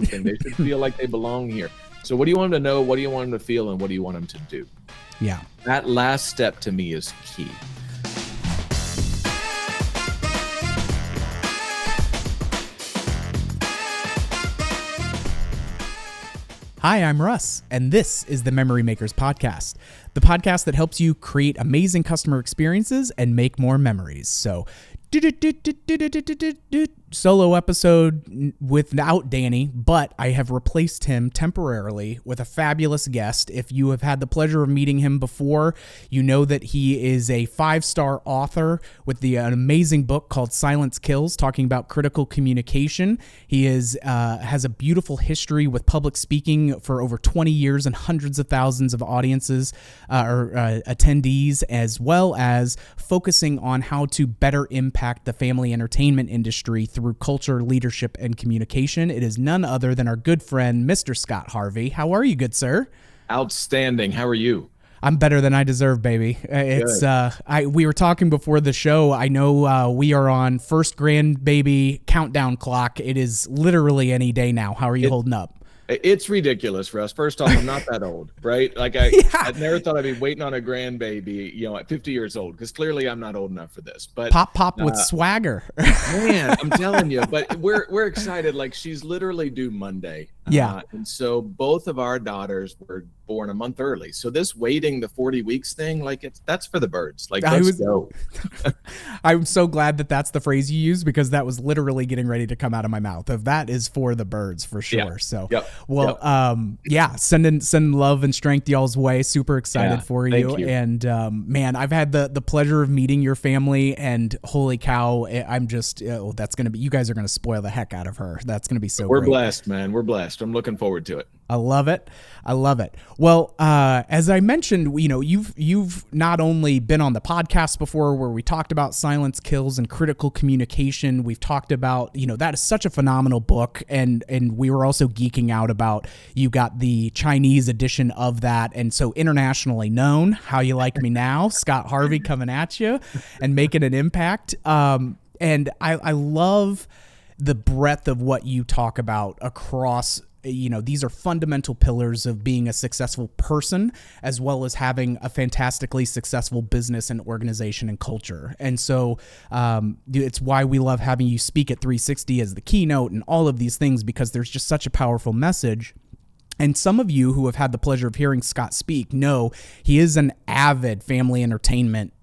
something. They should feel like they belong here. So what do you want them to know? What do you want them to feel? And what do you want them to do? Yeah. That last step to me is key. Hi, I'm Russ, and this is the Memory Makers Podcast, the podcast that helps you create amazing customer experiences and make more memories. So, solo episode without Danny, but I have replaced him temporarily with a fabulous guest. If you have had the pleasure of meeting him before, you know that he is a 5-star author with an amazing book called Silence Kills, talking about critical communication. He has a beautiful history with public speaking for over 20 years and hundreds of thousands of audiences or attendees, as well as focusing on how to better impact the family entertainment industry through culture, leadership, and communication. It is none other than our good friend, Mr. Scott Harvey. How are you, good sir? Outstanding. How are you? I'm better than I deserve, baby. We were talking before the show. I know we are on first grandbaby countdown clock. It is literally any day now. How are you holding up? It's ridiculous, Russ. First off, I'm not that old, right? Like I never thought I'd be waiting on a grandbaby, at 50 years old, because clearly I'm not old enough for this. But pop with swagger. Man, I'm telling you. But we're excited. Like she's literally due Monday. Yeah. And so both of our daughters were born a month early. So this waiting the 40 weeks thing, that's for the birds. Like let's go. I'm so glad that that's the phrase you use, because that was literally getting ready to come out of my mouth. That is for the birds for sure. Yeah. So, Yep. Send love and strength y'all's way. Super excited for you. Thank you. And man, I've had the pleasure of meeting your family, and holy cow, I'm just that's gonna be. You guys are gonna spoil the heck out of her. That's gonna be so. We're great. blessed, man. We're blessed. I'm looking forward to it. I love it. Well, as I mentioned, you've not only been on the podcast before where we talked about Silence Kills and critical communication. We've talked about, that is such a phenomenal book. And we were also geeking out about, you got the Chinese edition of that. And so internationally known, How You Like Me Now, Scott Harvey coming at you and making an impact. And I love the breadth of what you talk about across. These are fundamental pillars of being a successful person, as well as having a fantastically successful business and organization and culture. And so it's why we love having you speak at 360 as the keynote and all of these things, because there's just such a powerful message. And some of you who have had the pleasure of hearing Scott speak know he is an avid family entertainment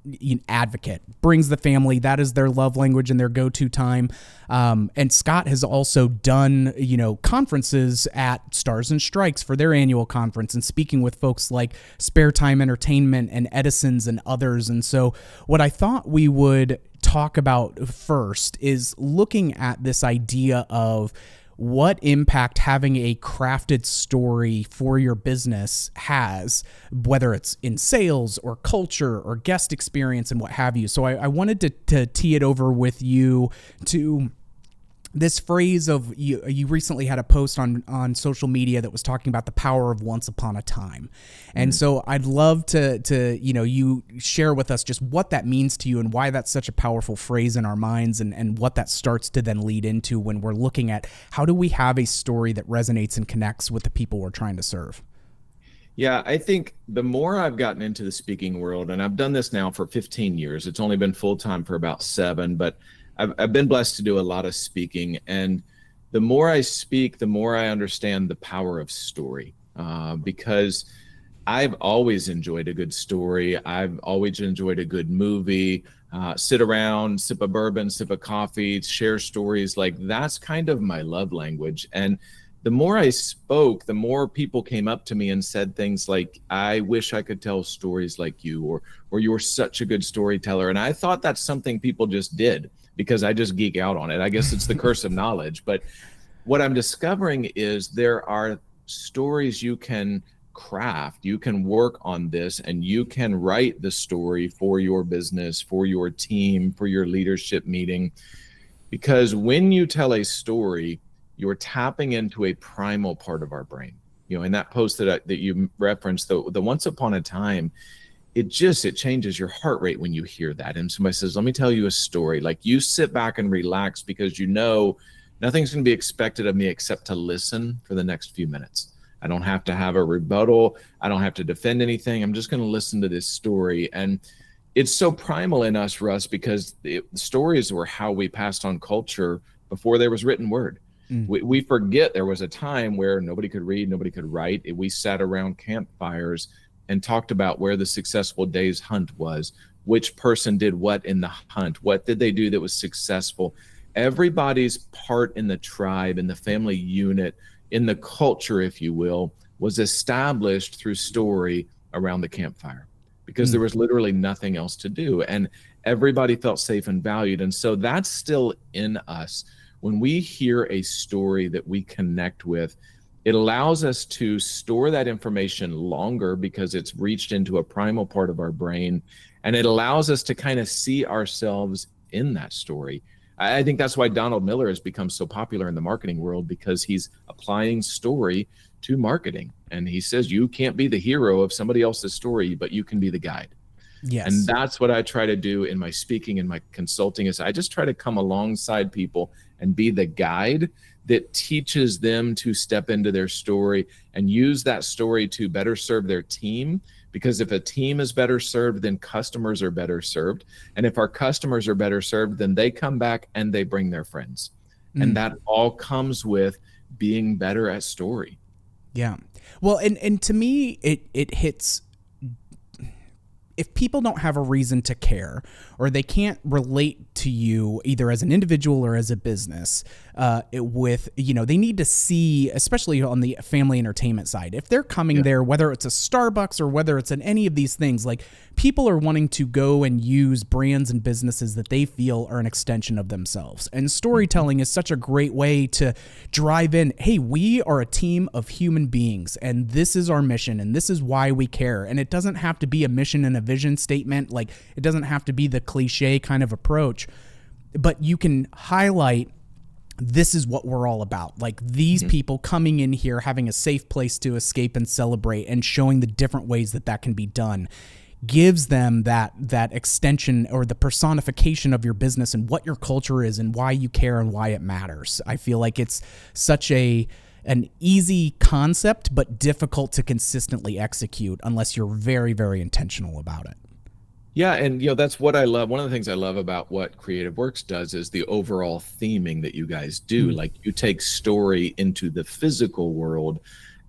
advocate, brings the family. That is their love language and their go-to time. And Scott has also done, conferences at Stars and Strikes for their annual conference, and speaking with folks like Spare Time Entertainment and Edison's and others. And so what I thought we would talk about first is looking at this idea of what impact having a crafted story for your business has, whether it's in sales or culture or guest experience and what have you. So I wanted to tee it over with you to this phrase of, you recently had a post on social media that was talking about the power of once upon a time. And so I'd love to you share with us just what that means to you and why that's such a powerful phrase in our minds, and what that starts to then lead into when we're looking at how do we have a story that resonates and connects with the people we're trying to serve. Yeah, I think the more I've gotten into the speaking world, and I've done this now for 15 years, it's only been full-time for about 7, but I've been blessed to do a lot of speaking, and the more I speak, the more I understand the power of story, because I've always enjoyed a good story. I've always enjoyed a good movie, sit around, sip a bourbon, sip a coffee, share stories. Like that's kind of my love language. And the more I spoke, the more people came up to me and said things like, I wish I could tell stories like you, or you're such a good storyteller. And I thought that's something people just did, because I just geek out on it. I guess it's the curse of knowledge. But what I'm discovering is there are stories you can craft, you can work on this, and you can write the story for your business, for your team, for your leadership meeting. Because when you tell a story, you're tapping into a primal part of our brain. In that post that you referenced, the once upon a time, it changes your heart rate when you hear that. And somebody says, let me tell you a story. Like you sit back and relax, because not Nothing's going to be expected of me except to listen for the next few minutes. I don't have to have a rebuttal. I don't have to defend anything. I'm just going to listen to this story. And it's so primal in us, Russ, because the stories were how we passed on culture before there was written word. We forget there was a time where nobody could read, nobody could write. We sat around campfires and talked about where the successful day's hunt was, which person did what in the hunt, what did they do that was successful. Everybody's part in the tribe, in the family unit, in the culture, if you will, was established through story around the campfire, because there was literally nothing else to do. And everybody felt safe and valued. And so that's still in us. When we hear a story that we connect with, it allows us to store that information longer because it's reached into a primal part of our brain. And it allows us to kind of see ourselves in that story. I think that's why Donald Miller has become so popular in the marketing world, because he's applying story to marketing. And he says, you can't be the hero of somebody else's story, but you can be the guide. Yes. And that's what I try to do in my speaking and my consulting, is I just try to come alongside people and be the guide that teaches them to step into their story and use that story to better serve their team. Because if a team is better served, then customers are better served. And if our customers are better served, then they come back and they bring their friends. And that all comes with being better at story. Yeah. Well, and to me, it hits, if people don't have a reason to care, or they can't relate to you either as an individual or as a business, they need to see, especially on the family entertainment side, if they're coming there, whether it's a Starbucks or whether it's in any of these things, like, people are wanting to go and use brands and businesses that they feel are an extension of themselves. And storytelling is such a great way to drive in, hey, we are a team of human beings, and this is our mission, and this is why we care. And it doesn't have to be a mission and a vision statement. Like, it doesn't have to be the cliche kind of approach, but you can highlight, this is what we're all about. Like, these people coming in here, having a safe place to escape and celebrate, and showing the different ways that can be done, gives them that extension or the personification of your business and what your culture is and why you care and why it matters. I feel like it's such an easy concept, but difficult to consistently execute unless you're very, very intentional about it. Yeah, and that's what I love. One of the things I love about what Creative Works does is the overall theming that you guys do. Like, you take story into the physical world,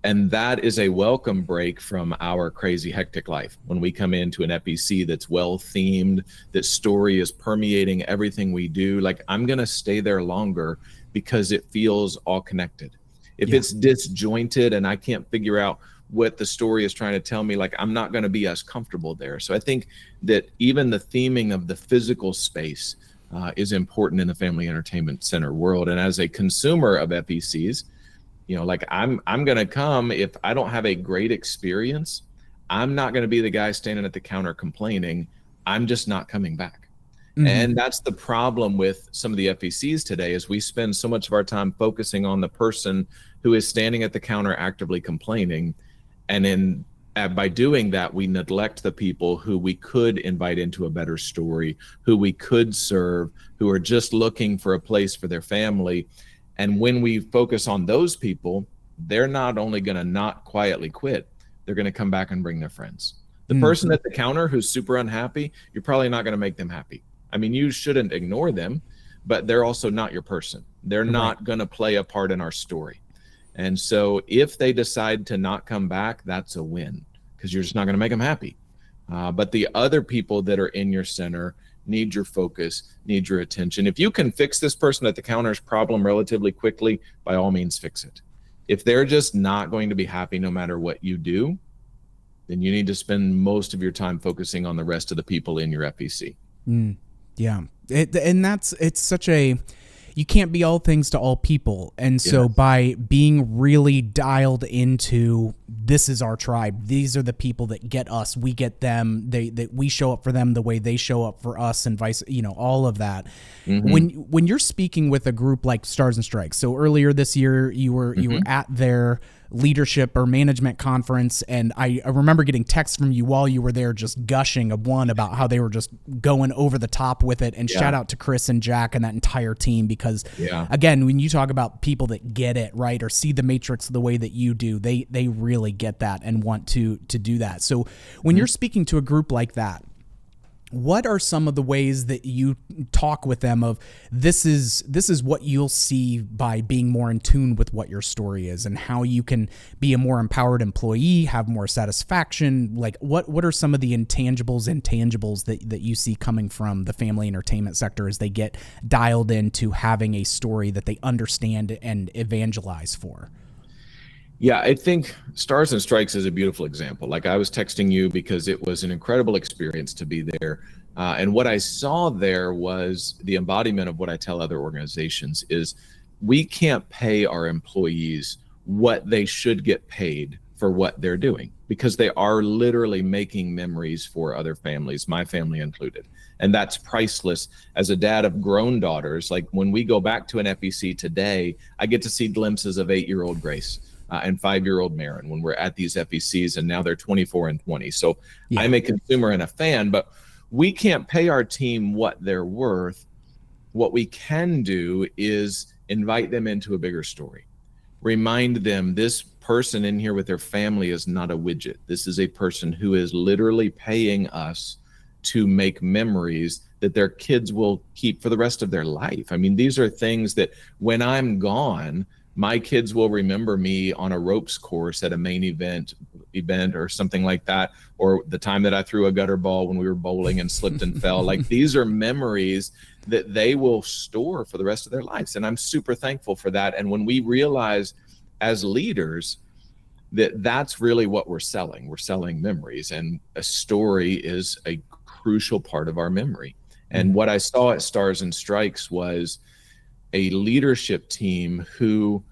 and that is a welcome break from our crazy, hectic life. When we come into an FEC that's well themed, that story is permeating everything we do, like, I'm going to stay there longer because it feels all connected. If it's disjointed and I can't figure out what the story is trying to tell me, like, I'm not going to be as comfortable there. So I think that even the theming of the physical space is important in the family entertainment center world. And as a consumer of FECs, like, I'm going to come, if I don't have a great experience, I'm not going to be the guy standing at the counter complaining. I'm just not coming back. And that's the problem with some of the FECs today, is we spend so much of our time focusing on the person who is standing at the counter actively complaining. And by doing that, we neglect the people who we could invite into a better story, who we could serve, who are just looking for a place for their family. And when we focus on those people, they're not only going to not quietly quit, they're going to come back and bring their friends. The person at the counter who's super unhappy, you're probably not going to make them happy. I mean, you shouldn't ignore them, but they're also not your person. They're not going to play a part in our story. And so if they decide to not come back, that's a win, because you're just not going to make them happy. But the other people that are in your center need your focus, need your attention. If you can fix this person at the counter's problem relatively quickly, by all means fix it. If they're just not going to be happy no matter what you do, then you need to spend most of your time focusing on the rest of the people in your FEC. Yeah. It's such a, you can't be all things to all people. And so by being really dialed into, this is our tribe, these are the people that get us, we get them, we show up for them the way they show up for us, and vice, all of that. When you're speaking with a group like Stars and Strikes, so earlier this year you were at their leadership or management conference, and I remember getting texts from you while you were there just gushing of one about how they were just going over the top with it. And shout out to Chris and Jack and that entire team, because again, when you talk about people that get it, right, or see the matrix the way that you do, they really get that and want to do that. So when you're speaking to a group like that, what are some of the ways that you talk with them of this is what you'll see by being more in tune with what your story is, and how you can be a more empowered employee, have more satisfaction? Like what are some of the intangibles that you see coming from the family entertainment sector as they get dialed into having a story that they understand and evangelize for? Yeah, I think Stars and Strikes is a beautiful example. Like, I was texting you because it was an incredible experience to be there. And what I saw there was the embodiment of what I tell other organizations is we can't pay our employees what they should get paid for what they're doing, because they are literally making memories for other families, my family included. And that's priceless. As a dad of grown daughters, like when we go back to an FEC today, I get to see glimpses of 8-year-old Grace. And 5-year-old Marin when we're at these FECs, and now they're 24 and 20. So I'm a consumer and a fan, but we can't pay our team what they're worth. What we can do is invite them into a bigger story. Remind them this person in here with their family is not a widget. This is a person who is literally paying us to make memories that their kids will keep for the rest of their life. I mean, these are things that when I'm gone, my kids will remember me on a ropes course at a main event or something like that, or the time that I threw a gutter ball when we were bowling and slipped and fell. Like, these are memories that they will store for the rest of their lives. And I'm super thankful for that. And when we realize as leaders that that's really what we're selling memories, and a story is a crucial part of our memory. And what I saw at Stars and Strikes was a leadership team who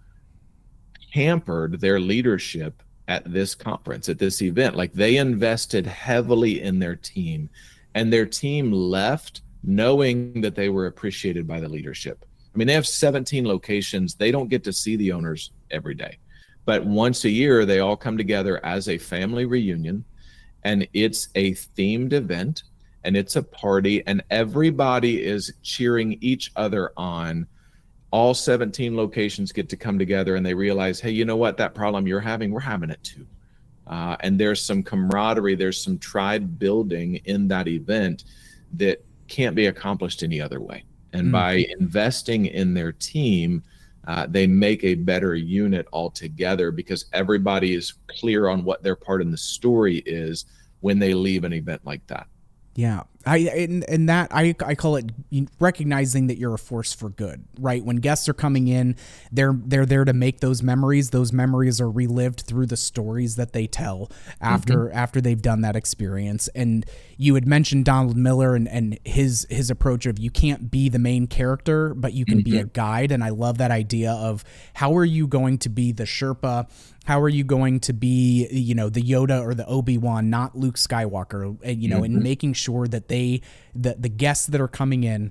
hampered their leadership at this conference, at this event. Like, they invested heavily in their team, and their team left knowing that they were appreciated by the leadership. I mean, they have 17 locations. They don't get to see the owners every day, but once a year, they all come together as a family reunion, and it's a themed event, and it's a party, and everybody is cheering each other on. All 17 locations get to come together, and they realize, hey, you know what? That problem you're having, we're having it too. And there's some camaraderie, there's some tribe building in that event that can't be accomplished any other way. And by investing in their team, they make a better unit altogether, because everybody is clear on what their part in the story is when they leave an event like that. Yeah. I call it recognizing that you're a force for good, right? When guests are coming in, they're there to make those memories. Those memories are relived through the stories that they tell after they've done that experience. And you had mentioned Donald Miller and his approach of, you can't be the main character, but you can be a guide. And I love that idea of, how are you going to be the Sherpa? How are you going to be, the Yoda or the Obi-Wan, not Luke Skywalker, and making sure that the guests that are coming in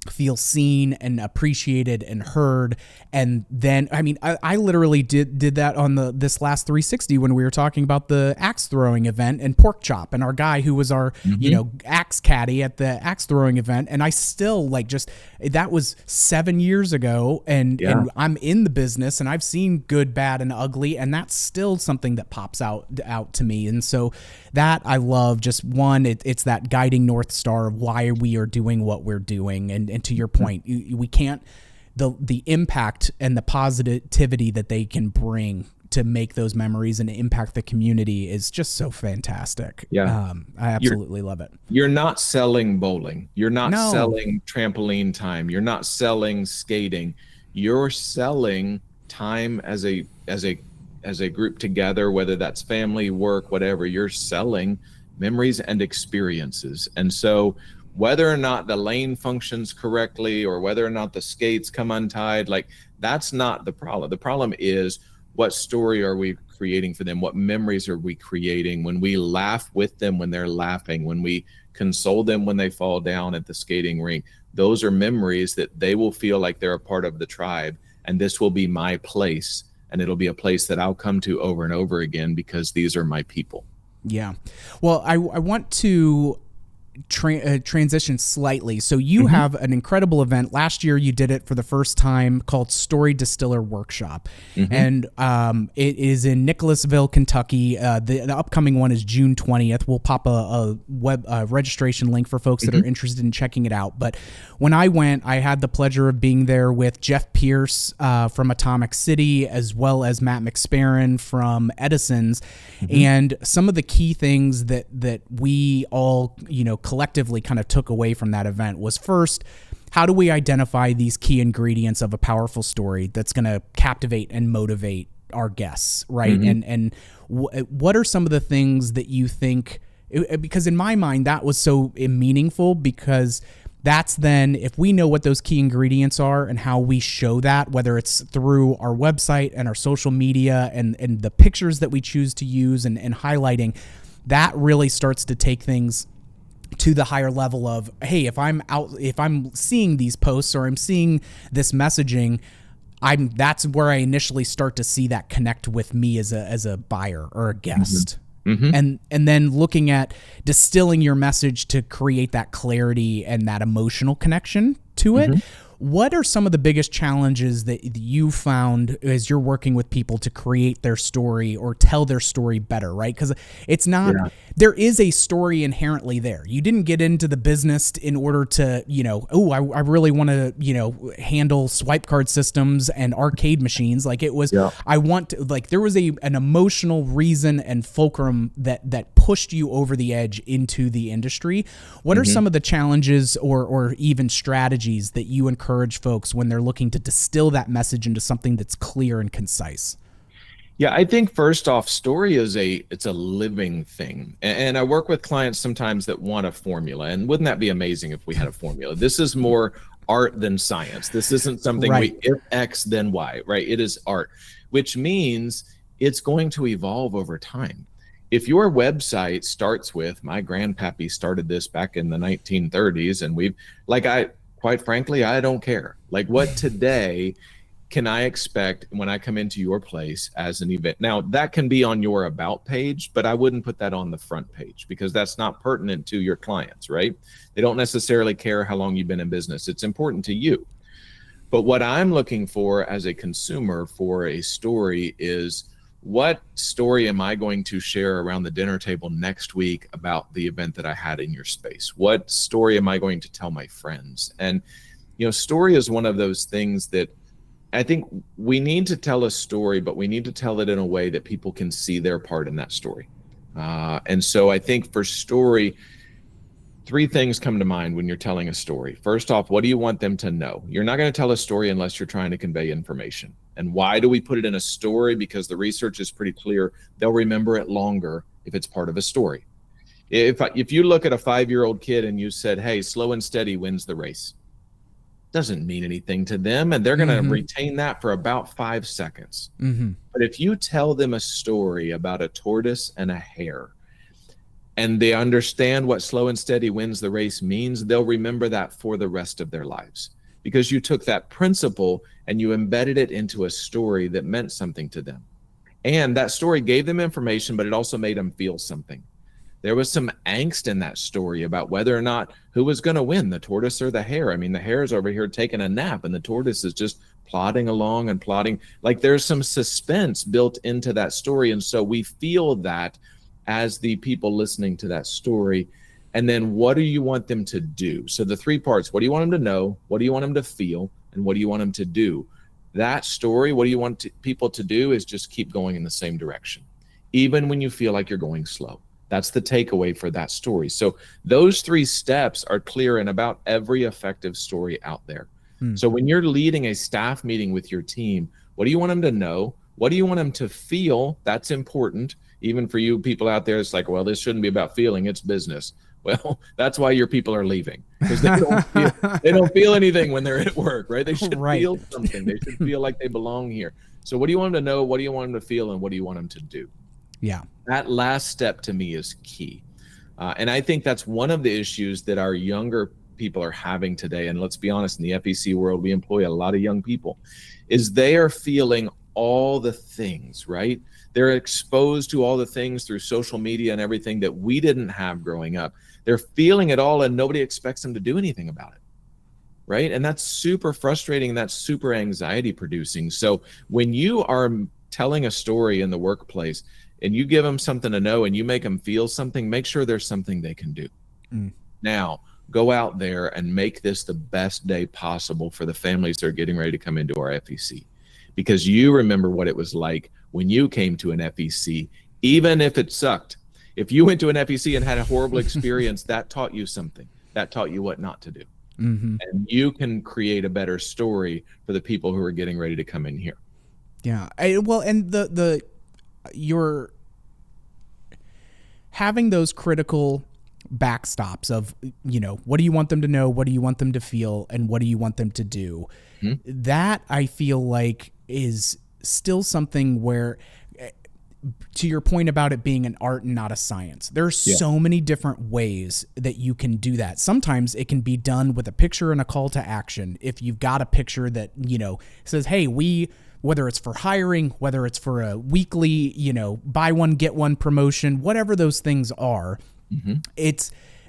feel seen and appreciated and heard. And then, I mean, I literally did that on this last 360 when we were talking about the axe throwing event and Pork Chop and our guy who was our, axe caddy at the axe throwing event. And I still that was 7 years ago, and I'm in the business, and I've seen good, bad, and ugly, and that's still something that pops out to me. And so that I love. Just one, it's that guiding North Star of why we are doing what we're doing. And to your point, we can't, the impact and the positivity that they can bring to make those memories and impact the community is just so fantastic. I absolutely love it. You're not selling bowling. You're not selling trampoline time. You're not selling skating. You're selling time as a group together, whether that's family, work, whatever. You're selling memories and experiences. And so whether or not the lane functions correctly, or whether or not the skates come untied, like, that's not the problem. The problem is, what story are we creating for them? What memories are we creating when we laugh with them when they're laughing, when we console them when they fall down at the skating rink? Those are memories that they will feel like they're a part of the tribe, and this will be my place and it'll be a place that I'll come to over and over again because these are my people. Yeah. Well, I want to transition slightly. So you have an incredible event. Last year you did it for the first time called Story Distiller Workshop. And it is in Nicholasville, Kentucky. The upcoming one is June 20th. We'll pop a web registration link for folks that are interested in checking it out. But when I went, I had the pleasure of being there with Jeff Pierce from Atomic City, as well as Matt McSparron from Edison's. And some of the key things that we all, collectively kind of took away from that event was, first, how do we identify these key ingredients of a powerful story that's going to captivate and motivate our guests, right? And what are some of the things that you think, because in my mind that was so meaningful, because that's then, if we know what those key ingredients are and how we show that, whether it's through our website and our social media and the pictures that we choose to use and highlighting, that really starts to take things to the higher level of, hey, if I'm seeing these posts or I'm seeing this messaging, that's where I initially start to see that connect with me as a buyer or a guest. And then looking at distilling your message to create that clarity and that emotional connection to it. What are some of the biggest challenges that you found as you're working with people to create their story or tell their story better, right? Because it's not, there is a story inherently there. You didn't get into the business in order to, I really want to, handle swipe card systems and arcade machines. Like it was, I want to, like, there was an emotional reason and fulcrum that pushed you over the edge into the industry. What are some of the challenges or even strategies that you encourage folks when they're looking to distill that message into something that's clear and concise? Yeah, I think first off, story it's a living thing. And I work with clients sometimes that want a formula. And wouldn't that be amazing if we had a formula? This is more art than science. This isn't something if X, then Y, right? It is art, which means it's going to evolve over time. If your website starts with, my grandpappy started this back in the 1930s, and quite frankly, I don't care. Like, what today can I expect when I come into your place as an event? Now, that can be on your about page, but I wouldn't put that on the front page because that's not pertinent to your clients, right? They don't necessarily care how long you've been in business. It's important to you. But what I'm looking for as a consumer for a story is, what story am I going to share around the dinner table next week about the event that I had in your space? What story am I going to tell my friends? And, story is one of those things that I think we need to tell a story, but we need to tell it in a way that people can see their part in that story. And so I think for story, three things come to mind when you're telling a story. First off, what do you want them to know? You're not going to tell a story unless you're trying to convey information. And why do we put it in a story? Because the research is pretty clear. They'll remember it longer if it's part of a story. If you look at a 5-year-old kid and you said, hey, slow and steady wins the race, doesn't mean anything to them. And they're going to retain that for about 5 seconds. But if you tell them a story about a tortoise and a hare, and they understand what slow and steady wins the race means, they'll remember that for the rest of their lives. Because you took that principle and you embedded it into a story that meant something to them. And that story gave them information, but it also made them feel something. There was some angst in that story about whether or not who was going to win, the tortoise or the hare. I mean, the hare's over here taking a nap and the tortoise is just plodding along and plodding. Like, there's some suspense built into that story. And so we feel that as the people listening to that story. And then what do you want them to do? So the three parts: what do you want them to know? What do you want them to feel? And what do you want them to do? That story, what do you want people to do, is just keep going in the same direction, even when you feel like you're going slow. That's the takeaway for that story. So those three steps are clear in about every effective story out there. So when you're leading a staff meeting with your team, what do you want them to know? What do you want them to feel? That's important. Even for you people out there, it's like, well, this shouldn't be about feeling, it's business. Well, that's why your people are leaving, because they don't feel anything when they're at work, right? They should feel something. They should feel like they belong here. So what do you want them to know? What do you want them to feel? And what do you want them to do? Yeah. That last step to me is key. And I think that's one of the issues that our younger people are having today. And let's be honest, in the FEC world, we employ a lot of young people, is they are feeling all the things, right? They're exposed to all the things through social media and everything that we didn't have growing up. They're feeling it all and nobody expects them to do anything about it, right? And that's super frustrating. That's super anxiety producing. So when you are telling a story in the workplace and you give them something to know and you make them feel something, make sure there's something they can do. Now, go out there and make this the best day possible for the families that are getting ready to come into our FEC. Because you remember what it was like when you came to an FEC, even if it sucked. If you went to an FEC and had a horrible experience, that taught you something. That taught you what not to do. And you can create a better story for the people who are getting ready to come in here. Yeah. Well, and you're having those critical backstops of, you know, what do you want them to know? What do you want them to feel? And what do you want them to do? That I feel like is still something where, to your point about it being an art and not a science, there's so many different ways that you can do that. Sometimes it can be done with a picture and a call to action. If you've got a picture that, you know, says, hey, whether it's for hiring, whether it's for a weekly, you know, buy one, get one promotion, whatever those things are,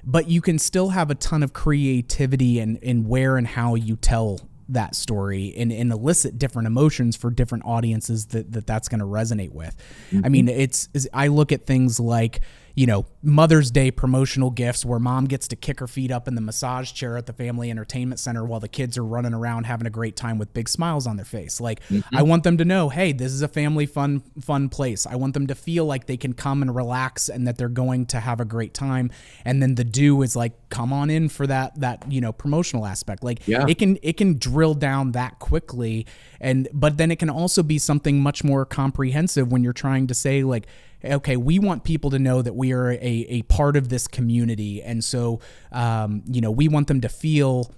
but you can still have a ton of creativity in where and how you tell that story and elicit different emotions for different audiences that's going to resonate with. I mean, I look at things like, you know, Mother's Day promotional gifts where mom gets to kick her feet up in the massage chair at the family entertainment center while the kids are running around having a great time with big smiles on their face. Like, I want them to know, hey, this is a family fun place. I want them to feel like they can come and relax and that they're going to have a great time. And then the do is like, come on in for that, you know, promotional aspect. Like it can drill down that quickly. But then it can also be something much more comprehensive when you're trying to say like, okay, we want people to know that we are a part of this community. And so, you know, we want them to feel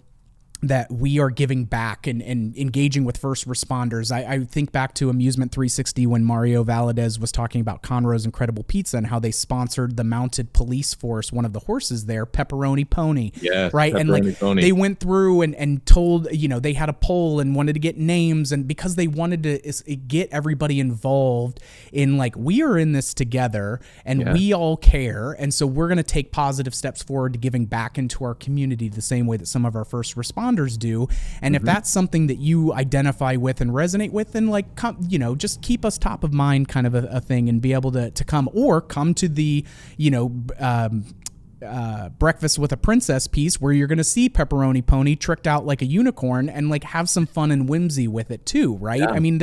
that we are giving back and engaging with first responders. I think back to Amusement 360 when Mario Valadez was talking about Conroe's Incredible Pizza and how they sponsored the mounted police force, one of the horses there, Pepperoni Pony. Yeah, right. And like Pony. They went through and told, you know, they had a poll and wanted to get names, and because they wanted to get everybody involved in like, we are in this together and we all care. And so we're going to take positive steps forward to giving back into our community the same way that some of our first responders do. And if that's something that you identify with and resonate with, then like, you know, just keep us top of mind kind of a thing and be able to come to the, you know, Breakfast with a Princess piece where you're going to see Pepperoni Pony tricked out like a unicorn and like have some fun and whimsy with it too. Right. I mean,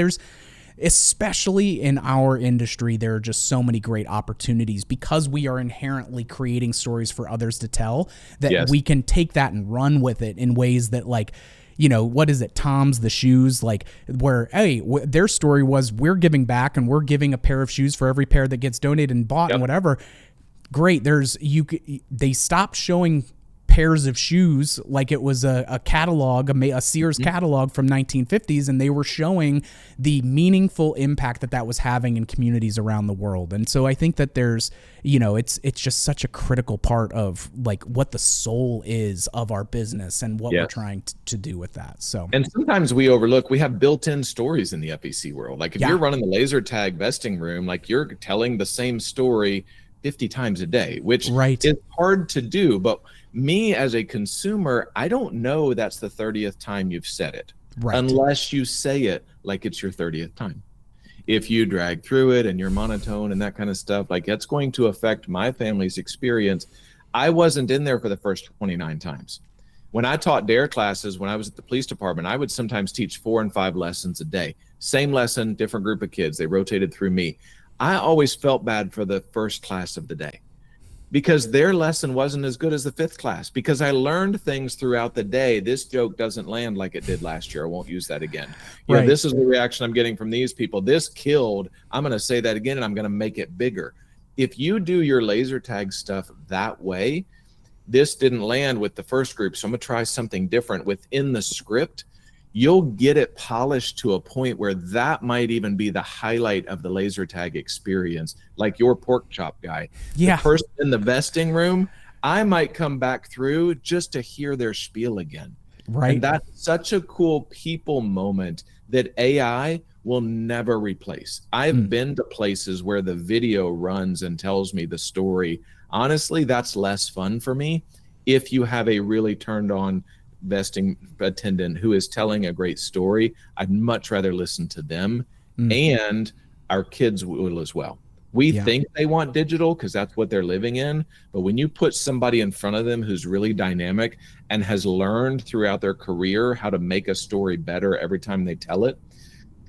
especially in our industry, there are just so many great opportunities because we are inherently creating stories for others to tell that we can take that and run with it in ways that like, you know, what is it? Tom's the Shoes, like where, hey, their story was we're giving back and we're giving a pair of shoes for every pair that gets donated and bought and whatever. Great. They stopped showing pairs of shoes like it was a catalog, a Sears catalog from 1950s, and they were showing the meaningful impact that was having in communities around the world. And so I think that there's, you know, it's just such a critical part of like what the soul is of our business and what we're trying to do with that. So, and sometimes we overlook, we have built-in stories in the FEC world. Like if you're running the laser tag vesting room, like you're telling the same story 50 times a day, which is hard to do. But me as a consumer, I don't know that's the 30th time you've said it, unless you say it like it's your 30th time. If you drag through it and you're monotone and that kind of stuff, like that's going to affect my family's experience. I wasn't in there for the first 29 times. When I taught DARE classes, when I was at the police department, I would sometimes teach 4 and 5 lessons a day. Same lesson, different group of kids. They rotated through me. I always felt bad for the first class of the day because their lesson wasn't as good as the 5th class, because I learned things throughout the day. This joke doesn't land like it did last year. I won't use that again. You know, this is the reaction I'm getting from these people. This killed. I'm going to say that again, and I'm going to make it bigger. If you do your laser tag stuff that way, this didn't land with the first group, so I'm going to try something different within the script. You'll get it polished to a point where that might even be the highlight of the laser tag experience, like your pork chop guy. The person in the vesting room, I might come back through just to hear their spiel again. And that's such a cool people moment that AI will never replace. I've been to places where the video runs and tells me the story. Honestly, that's less fun for me. If you have a really turned on vesting attendant who is telling a great story, I'd much rather listen to them, and our kids will as well. We think they want digital because that's what they're living in. But when you put somebody in front of them who's really dynamic and has learned throughout their career how to make a story better every time they tell it,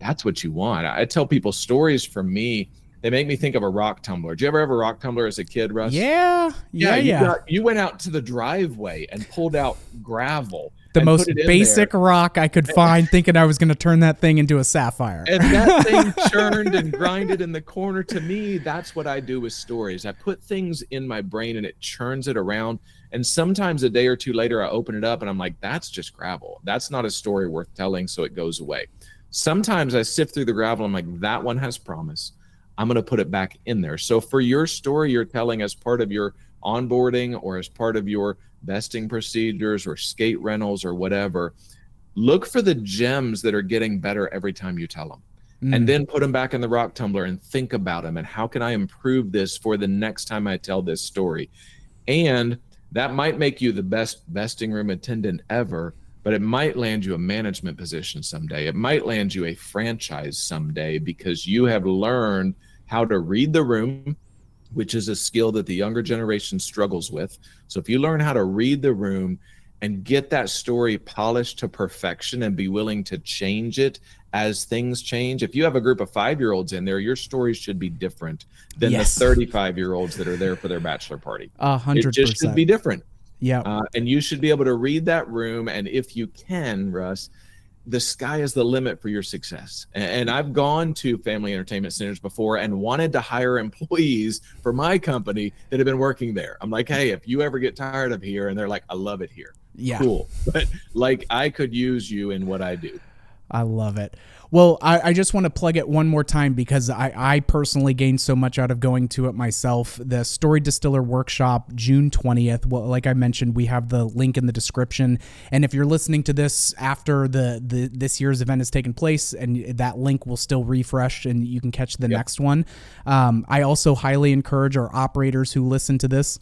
that's what you want. I tell people stories from me. They make me think of a rock tumbler. Did you ever have a rock tumbler as a kid, Russ? Yeah. You went out to the driveway and pulled out gravel. The most basic rock I could find, thinking I was going to turn that thing into a sapphire. And that thing churned and grinded in the corner. To me, that's what I do with stories. I put things in my brain and it churns it around. And sometimes a day or two later, I open it up and I'm like, that's just gravel. That's not a story worth telling, so it goes away. Sometimes I sift through the gravel. I'm like, that one has promise. I'm going to put it back in there. So for your story you're telling as part of your onboarding or as part of your vesting procedures or skate rentals or whatever, look for the gems that are getting better every time you tell them. And then put them back in the rock tumbler and think about them and how can I improve this for the next time I tell this story. And that might make you the best vesting room attendant ever, but it might land you a management position someday. It might land you a franchise someday because you have learned how to read the room, which is a skill that the younger generation struggles with. So if you learn how to read the room and get that story polished to perfection and be willing to change it as things change. If you have a group of 5-year-olds in there, your stories should be different than the 35-year-olds that are there for their bachelor party. 100%. It just should be different. Yeah. And you should be able to read that room. And if you can, Russ, the sky is the limit for your success. And I've gone to family entertainment centers before and wanted to hire employees for my company that have been working there. I'm like, hey, if you ever get tired of here, and they're like, I love it here. Yeah. Cool. But like, I could use you in what I do. I love it. Well, I just want to plug it one more time because I personally gained so much out of going to it myself. The Story Distiller Workshop, June 20th. Well, like I mentioned, we have the link in the description. And if you're listening to this after this year's event has taken place, and that link will still refresh and you can catch the next one. I also highly encourage our operators who listen to this,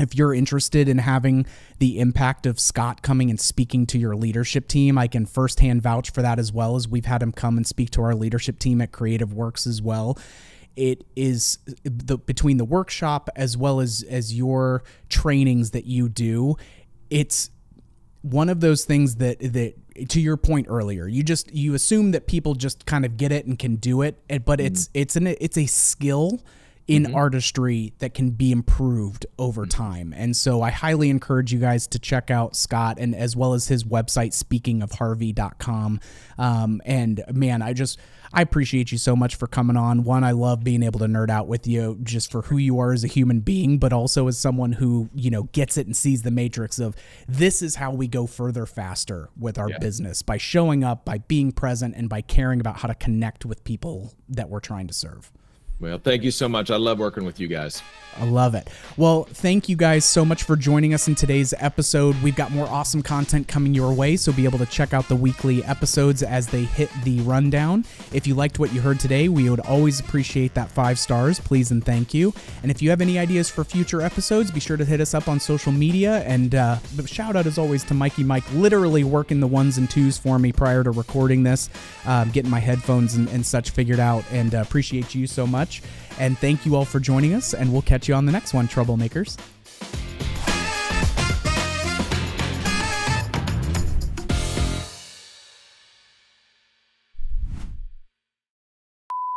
if you're interested in having the impact of Scott coming and speaking to your leadership team, I can firsthand vouch for that, as well as we've had him come and speak to our leadership team at Creative Works as well. It is between the workshop as well as your trainings that you do. It's one of those things that to your point earlier, you assume that people just kind of get it and can do it, but it's a skill in artistry that can be improved over time. And so I highly encourage you guys to check out Scott and as well as his website, speakingofharvey.com. And man, I appreciate you so much for coming on. One, I love being able to nerd out with you just for who you are as a human being, but also as someone who, gets it and sees the matrix of this is how we go further faster with our business, by showing up, by being present, and by caring about how to connect with people that we're trying to serve. Well, thank you so much. I love working with you guys. I love it. Well, thank you guys so much for joining us in today's episode. We've got more awesome content coming your way, so be able to check out the weekly episodes as they hit the rundown. If you liked what you heard today, we would always appreciate that 5 stars. Please and thank you. And if you have any ideas for future episodes, be sure to hit us up on social media. And shout out as always to Mikey Mike, literally working the 1s and 2s for me prior to recording this, getting my headphones and such figured out, and appreciate you so much. And thank you all for joining us, and we'll catch you on the next one, troublemakers.